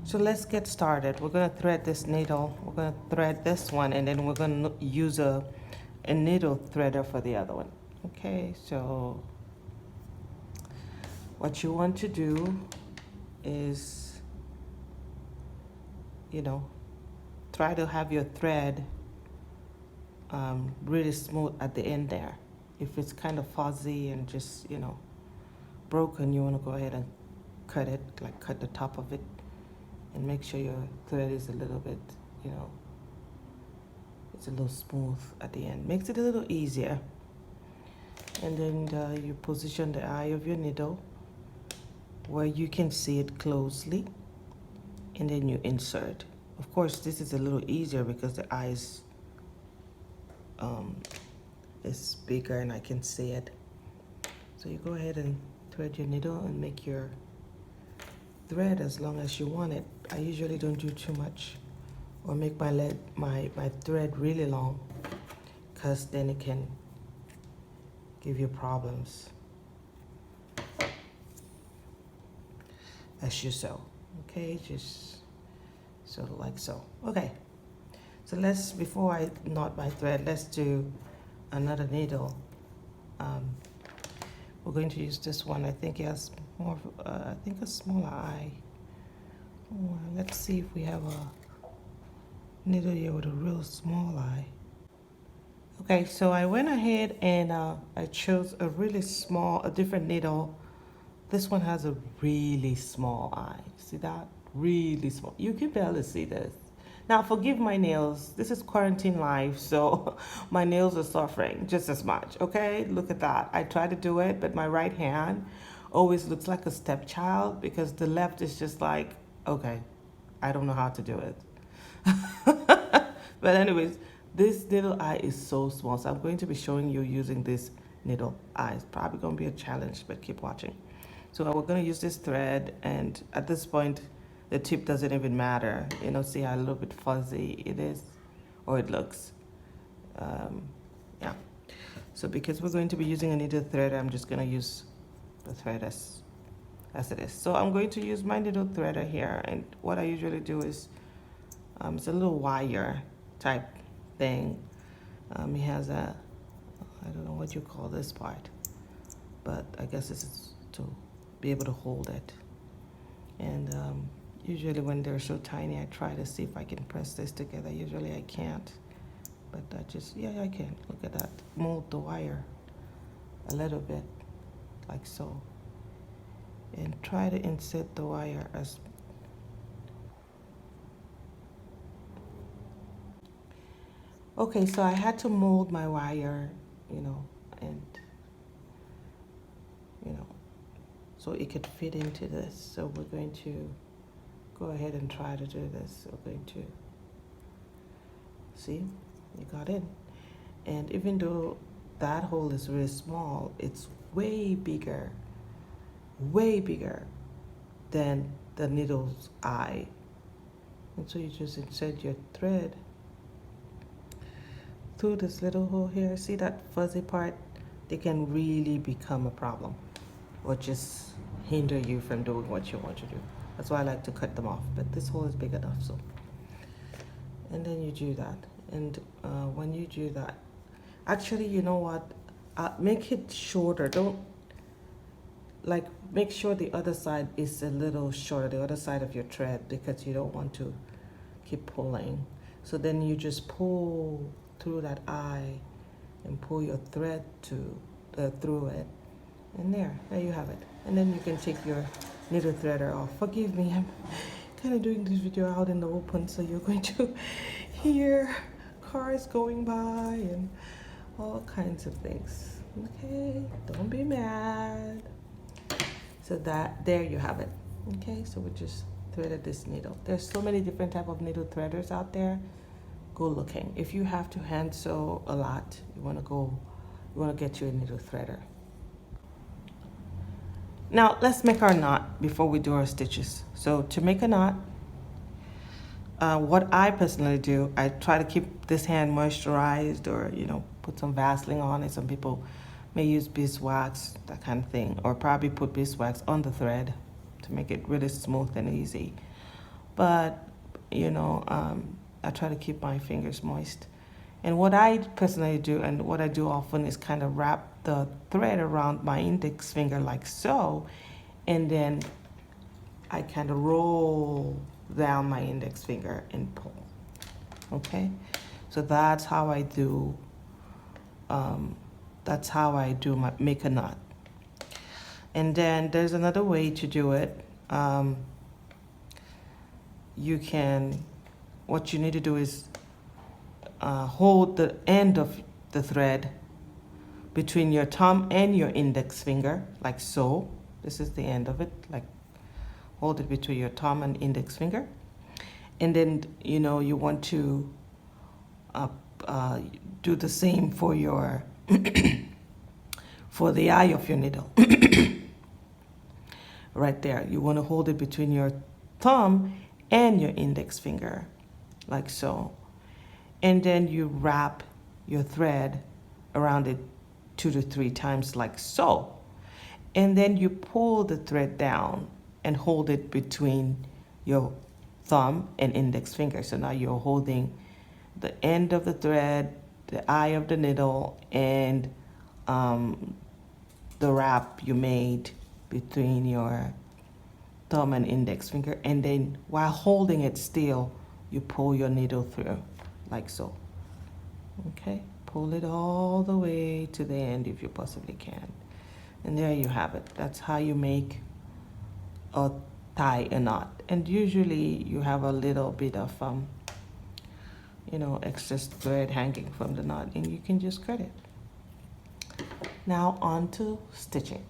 So let's get started. We're going to thread this needle. We're going to thread this one, and then we're going to use a needle threader for the other one. Okay, so what you want to do is, try to have your thread really smooth at the end there. If it's kind of fuzzy and just, broken, you want to go ahead and cut it, like cut the top of it, and make sure your thread is a little bit, it's a little smooth at the end. Makes it a little easier. And then you position the eye of your needle where you can see it closely, and then you insert. Of course, this is a little easier because the eye is bigger and I can see it. So you go ahead and thread your needle and make your thread as long as you want it. I usually don't do too much or make my thread really long, because then it can give you problems as you sew. Okay, just sort of like so. Okay, so before I knot my thread, let's do another needle. We're going to use this one. I think it has more, I think a smaller eye. Let's see if we have a needle here with a real small eye. Okay, so I went ahead and I chose a different needle. This one has a really small eye. See that? Really small. You can barely see this. Now, forgive my nails. This is quarantine life, so my nails are suffering just as much, okay? Look at that. I try to do it, but my right hand always looks like a stepchild because the left is just like, okay, I don't know how to do it. But anyways, this little eye is so small, so I'm going to be showing you using this needle eye. It's probably going to be a challenge, but keep watching. So we're going to use this thread, and at this point, the tip doesn't even matter. See how a little bit fuzzy it is, or it looks. Yeah. So because we're going to be using a needle threader, I'm just going to use the thread as it is. So I'm going to use my needle threader here, and what I usually do is, it's a little wire type thing. It has I don't know what you call this part, but I guess this is to be able to hold it. And usually when they're so tiny, I try to see if I can press this together. Usually I can't, but I can. Look at that. Mold the wire a little bit, like so. And try to insert the wire as... Okay, so I had to mold my wire, and, so it could fit into this. So we're going to go ahead and try to do this. We're going to, see, you got in. And even though that hole is really small, it's way bigger than the needle's eye. And so you just insert your thread through this little hole here. See that fuzzy part? They can really become a problem or just hinder you from doing what you want to do. That's why I like to cut them off, but this hole is big enough. So, and then you do that, and when you do that, actually, you know what, make it shorter. Don't, like, make sure the other side is a little shorter, the other side of your thread, because you don't want to keep pulling. So then you just pull through that eye and pull your thread through it, and there you have it. And then you can take your needle threader off. Forgive me, I'm kind of doing this video out in the open, so you're going to hear cars going by and all kinds of things. Okay, don't be mad. So there you have it. Okay, so we just threaded this needle. There's so many different type of needle threaders out there. Go looking. If you have to hand sew a lot, you want to get you a needle threader. Now let's make our knot before we do our stitches. So to make a knot, what I personally do, I try to keep this hand moisturized, or put some Vaseline on it. Some people may use beeswax, that kind of thing, or probably put beeswax on the thread to make it really smooth and easy. but you know, I try to keep my fingers moist. And what I personally do, and what I do often, is kind of wrap the thread around my index finger like so, and then I kind of roll down my index finger and pull. Okay, so that's how I do. Make a knot. And then there's another way to do it. What you need to do is hold the end of the thread between your thumb and your index finger, like so. This is the end of it, like hold it between your thumb and index finger. And then, you know, you want to do the same for your, for the eye of your needle. Right there, you want to hold it between your thumb and your index finger, like so. And then you wrap your thread around it 2 to 3 times, like so. And then you pull the thread down and hold it between your thumb and index finger. So now you're holding the end of the thread, the eye of the needle, and the wrap you made between your thumb and index finger. And then while holding it still, you pull your needle through, like so. Okay, pull it all the way to the end if you possibly can. And there you have it. That's how you make or tie a knot. And usually you have a little bit of you know, excess thread hanging from the knot, and you can just cut it. Now on to stitching.